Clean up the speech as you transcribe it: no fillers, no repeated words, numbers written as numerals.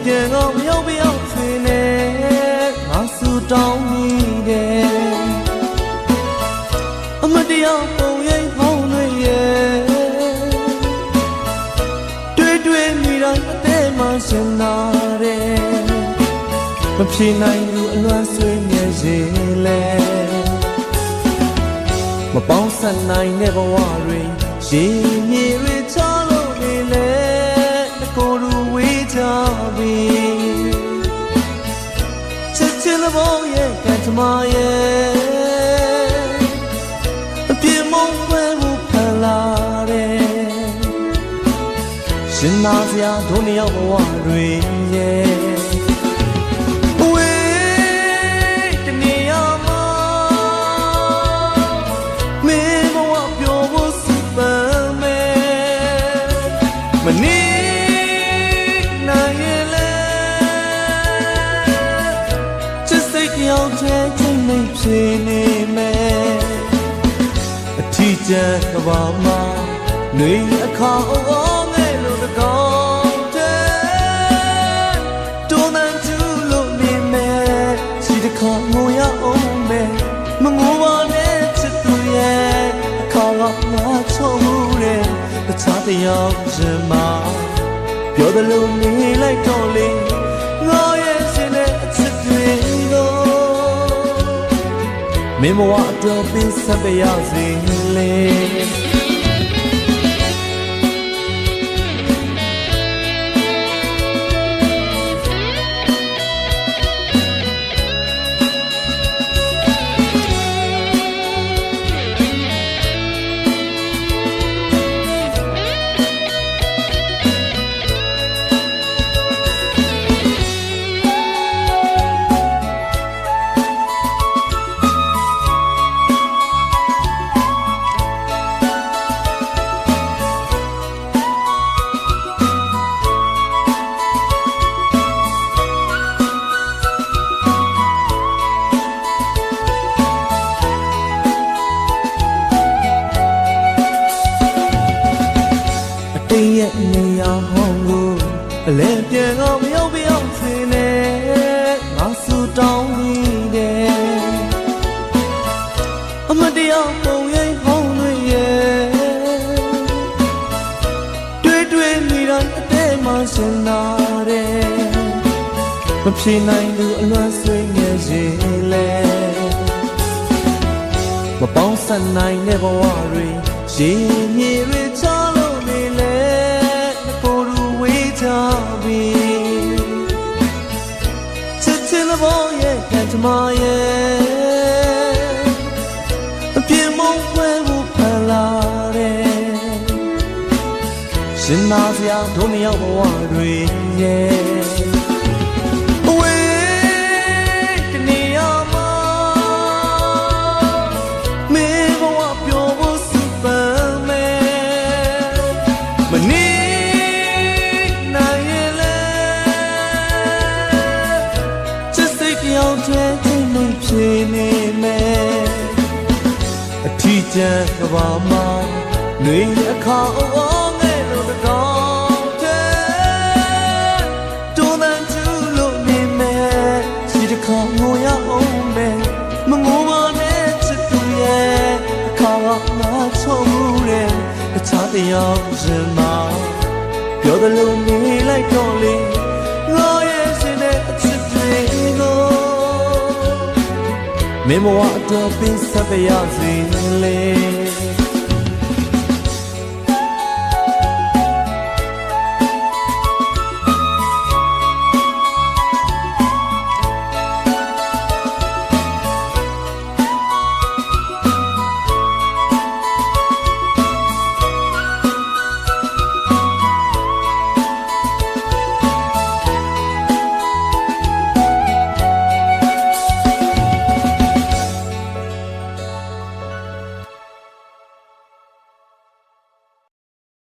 ပြန်အောင်မြောက်ပြောင်းဆွေနဲ့ငါဆူတောင်းမိတယ်အမတရားပုံရိပ်ဟောင်းတွေရဲ့တွေ့မိတိုင်းအသေးမှရှင်နာတယ်မဖြေနိုင်ဘူးအလွမ်းဆွေးမြဲစေလဲမပေါင်းဆက်နိုင်တဲ့ဘဝတွေရေမြေတွေချလို့နေလဲတကိုယ်လူဝေးကြပြီချစ်ချင်တဲ့ဘောရဲ့ကံကြမ္မာရဲ့အပြင်းမုန်းခွဲမှုဖန်လာတယ်ရှင်နာစရာဒုနှစ်ယောက်ဘဝတွေရဲ့မနေနိုင်ရင်လဲချစ်စိတ်ကြောင့်ချဲချင်းနေဖြစ်နေမယ်အထီးကျန်ကဘာမှာနှွေအခါအောင်ငယ်လို့တကောင်းတဲ့တွန်းတဲ့သူလို့နေမယ်စီတခါငိုရအောင်မယ်မငိုပါနဲ့ချစ်သူရဲ့အခါကငါချုံမှုတဲ့တခြားတယောက်ရှင်မပြောသလိုနေလိုက်တော့လေငါရဲ့ရှင်တဲ့အချစ်တွေကိုမင်းဘဝအတွက်ပေးဆက်ပြရစီလေရဲ့နေရာဟောင်းကိုအလဲပြန်အောင်မြောက်ပြောင်းဆွေနဲ့ငါဆူတောင်းမိတယ်အမတရားပုံရိပ်ဟောင်းတွေရဲ့တွေ့မိတိုင်းအသေးမှရှင်နာတယ်မဖြေနိုင်ဘူးအလွမ်းဆွေးငယ်စေလဲမပေါင်းဆက်နိုင်တဲ့ဘဝတွေရေမြေတွေချလို့နေလဲချစ်ချင်တဲ့ဘောရဲ့ကံကြမ္မာရဲ့အပြင်းမုန်းခွဲမှုဖန်လာတယ်ရှင်နာစရာဒုနှစ်ယောက်ဘဝတွေရဲ့အဝေးတနေရာမှာမင်းဘဝပျော်ဖို့စပန်မယ်မနေချင်းနေဖြစ်နေမယ်အထီးကျန်ကဘာမှာနှွေအခါအောင်ငယ်လို့တကောင်းတဲ့တွန်းတဲ့သူလို့နေမယ်စီတခါငိုရအောင်မယ်မငိုပါနဲ့ချစ်သူရဲ့အခါကငါချုံမှုတဲ့တခြားတယောက်ရှင်မပြောသလိုနေလိုက်တော့လေငါရဲ့ရှင်တဲ့အချစ်တွေကိုမင်းဘဝအတွက်ပေးဆက်ပြရစီလေ